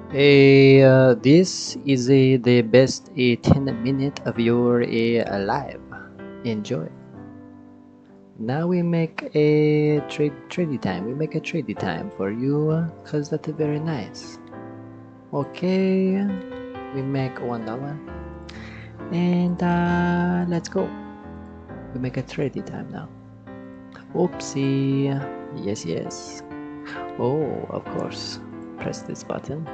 This is the best 10 minute of your life. Enjoy. Now we make a trade time. We make a trade time for you, cause that's very nice. Okay, we make $1, and let's go. We make a trade time now. Oopsie. Yes, yes. Oh, of course. Press this button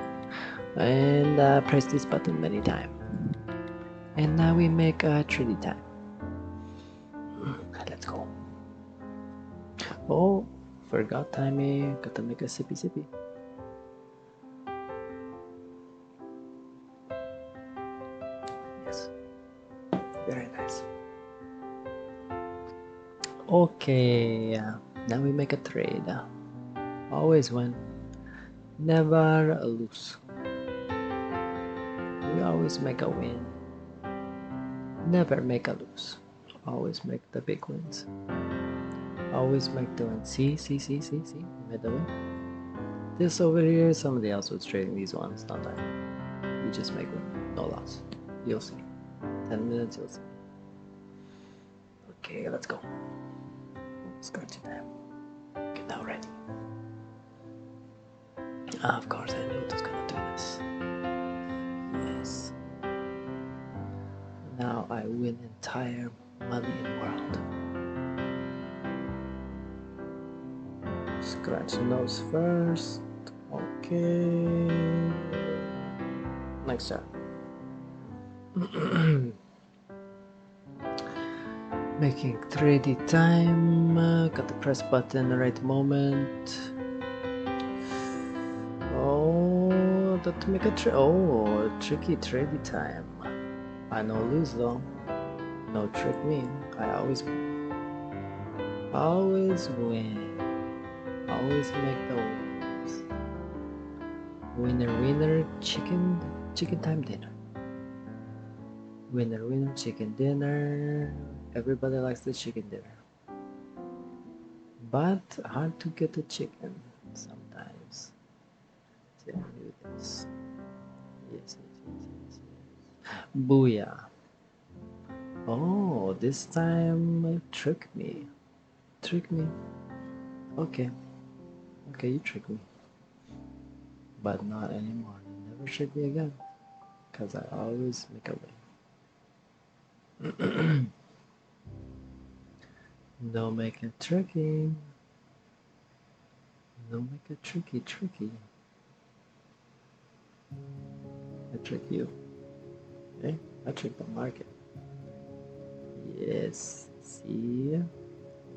and press this button many times. And now we make a trade time. Let's go. Oh, forgot timing. Gotta make a sippy sippy. Yes, very nice. Okay, now we make a trade. Always win, never lose. We always make a win, never make a lose. Always make the big wins. Always make the win. See, we made the win. This over here, somebody else was trading these ones, not I. You just make win, no loss. You'll see. 10 minutes, you'll see. Okay, let's go. Start to time. Get now ready. Of course, I knew it was gonna do this. Yes. Now I win entire money in world. Scratch nose first. Okay. Next shot. Making 3D time. Got the press button the right moment. Oh, that make a tricky 3D time. I no lose though. No trick me. I always win. Always win. Always make the wins. Winner, winner, chicken time dinner. Winner, winner, chicken dinner. Everybody likes the chicken dinner. But hard to get the chicken sometimes. Tell you this. Yes. Booyah. Oh, this time trick me. Trick me. Okay, you trick me. But not anymore. You never trick me again. Cause I always make a win. No make it tricky. No make it tricky. I trick you. Okay? I trick the market. Yes. See?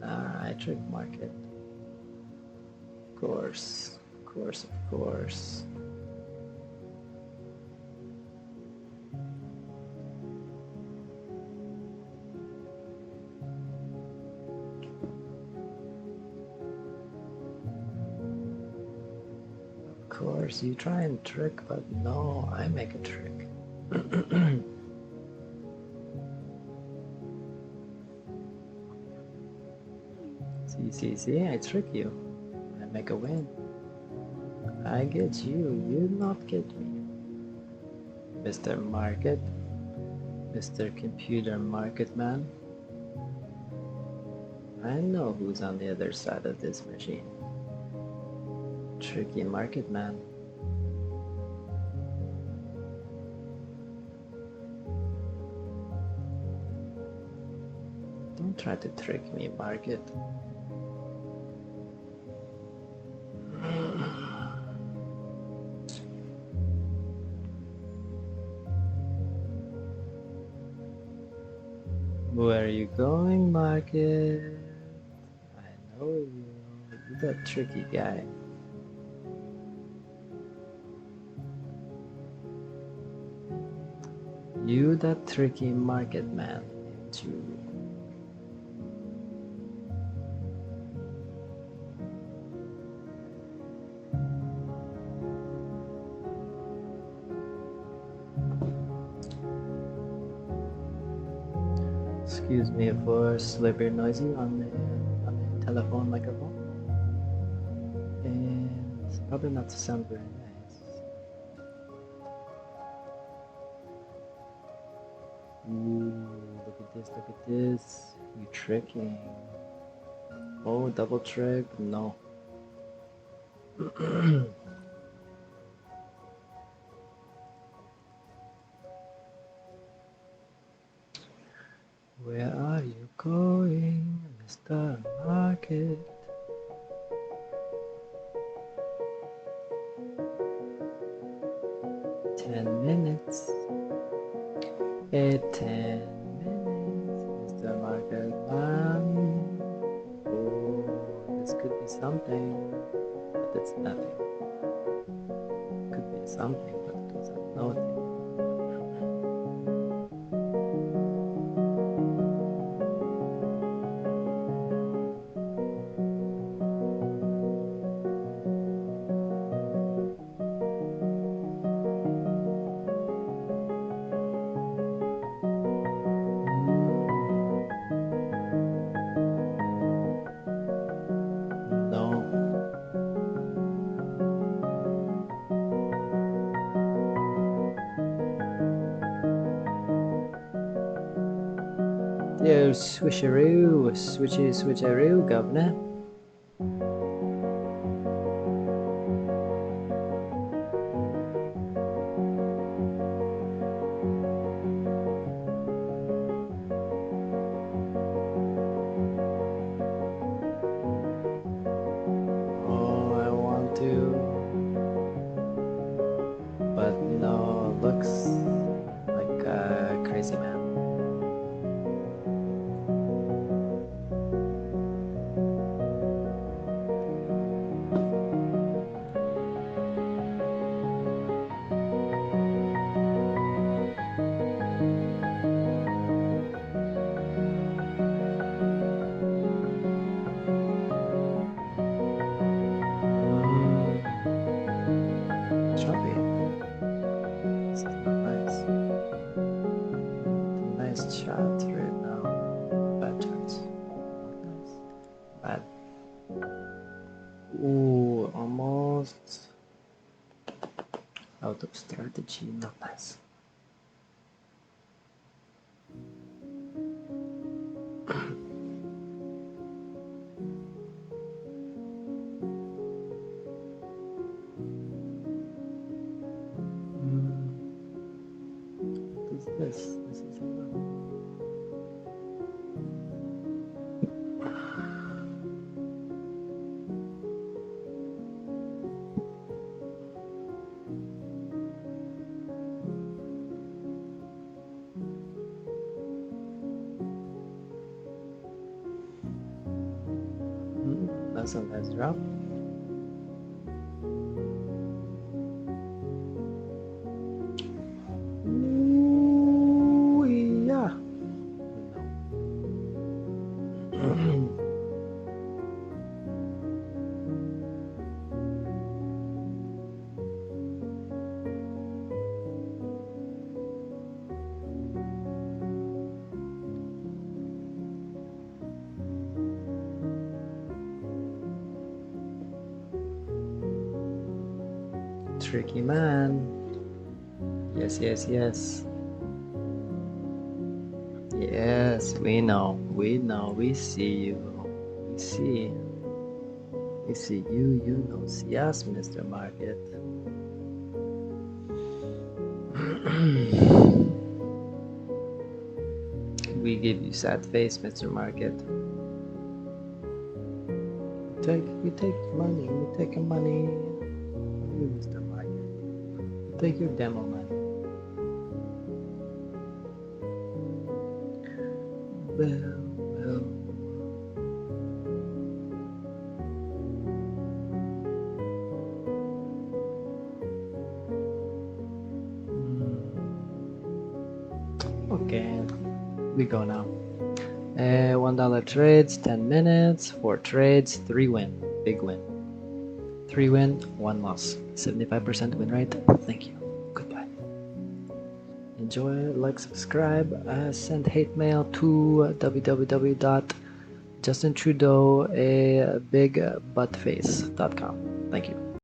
I trick market. Of course. Of course, you try and trick, but no, I make a trick. See, I trick you. I make a win. I get you, you not get me. Mr. Market, Mr. Computer Market Man. I know who's on the other side of this machine. Tricky market man. Don't try to trick me, market. Where are you going, market? I know you. You're that tricky guy. You that tricky market man, ain't you? Excuse me for slightly noisy on the telephone microphone. And it's probably not to sound very nice. Ooh, look at this, look at this. You tricking. Oh, double trick? No. Where are you going, Mr. Market? $10. 10 minutes, Mr. Market Man. Oh, this could be something, but it's nothing. Could be something, but it's nothing. No. Dear switcheroo, switcheroo, governor. Oh, I want to, but looks like a crazy man. Choppy. This is not nice. Nice shot right now. Bad chance. Nice. Bad. Ooh, almost out of strategy. Not nice. What is this? This is enough. That's a nice drop. Ooh, yeah. Tricky man. Yes, yes, yes. Yes, we know, we see you. We see. We see you, you know, see us, Mr. Market. We give you sad face, Mr. Market. We take money, we take money. You, Mr. Market. We take your demo money. Well. Okay, we go now. $1 trades, 10 minutes, 4 trades, 3 win, big win. 3 win, 1 loss, 75% win rate. Thank you. Goodbye. Enjoy, like, subscribe, send hate mail to www.JustinTrudeauABigButtface.com. Thank you.